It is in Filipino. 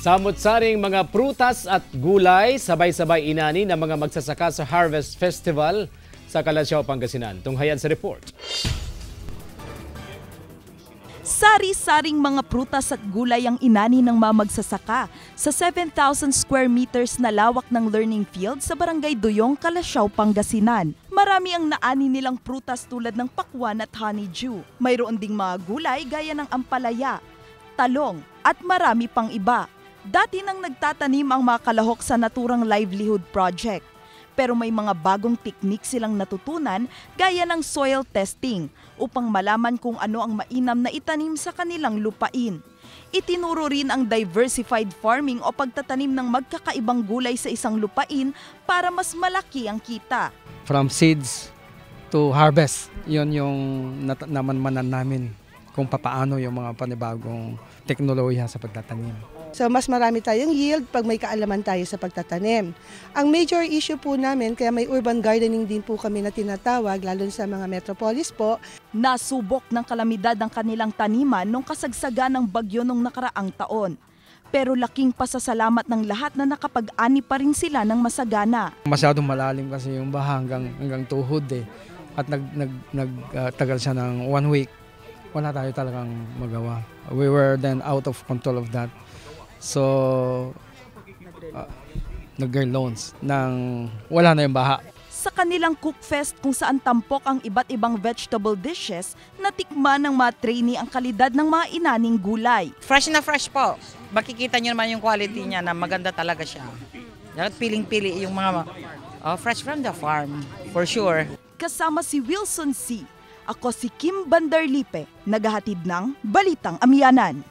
Samot-saring mga prutas at gulay, sabay-sabay inani ng mga magsasaka sa Harvest Festival sa Calasiao, Pangasinan. Tunghayan sa report. Sari-saring mga prutas at gulay ang inani ng mga magsasaka sa 7,000 square meters na lawak ng learning field sa Barangay Duyong, Calasiao, Pangasinan. Marami ang naani nilang prutas tulad ng pakwan at honeydew. Mayroon ding mga gulay gaya ng ampalaya, talong at marami pang iba. Dati nang nagtatanim ang mga kalahok sa Naturang Livelihood Project. Pero may mga bagong teknik silang natutunan gaya ng soil testing upang malaman kung ano ang mainam na itanim sa kanilang lupain. Itinuro rin ang diversified farming o pagtatanim ng magkakaibang gulay sa isang lupain para mas malaki ang kita. From seeds to harvest, yun yung namanmanan namin kung papaano yung mga panibagong teknolohiya sa pagtatanim. So mas marami tayong yield pag may kaalaman tayo sa pagtatanim. Ang major issue po namin, kaya may urban gardening din po kami na tinatawag, lalo sa mga metropolis po. Nasubok ng kalamidad ang kanilang taniman nung kasagsagan ng bagyo nung nakaraang taon. Pero laking pasasalamat ng lahat na nakapag-ani pa rin sila ng masagana. Masyadong malalim kasi yung baha hanggang tuhod eh. At nagtagal siya ng 1 week. Wala tayo talagang magawa. We were then out of control of that. So, nag-girl loans nang wala na yung baha. Sa kanilang cook fest kung saan tampok ang iba't ibang vegetable dishes, natikman ng mga trainee ang kalidad ng mga inaning gulay. Fresh na fresh po. Makikita nyo naman yung quality niya na maganda talaga siya. Piling-pili yung mga fresh from the farm, for sure. Kasama si Wilson C. Ako si Kim Bandarlipe, naghahatid ng Balitang Amyanan.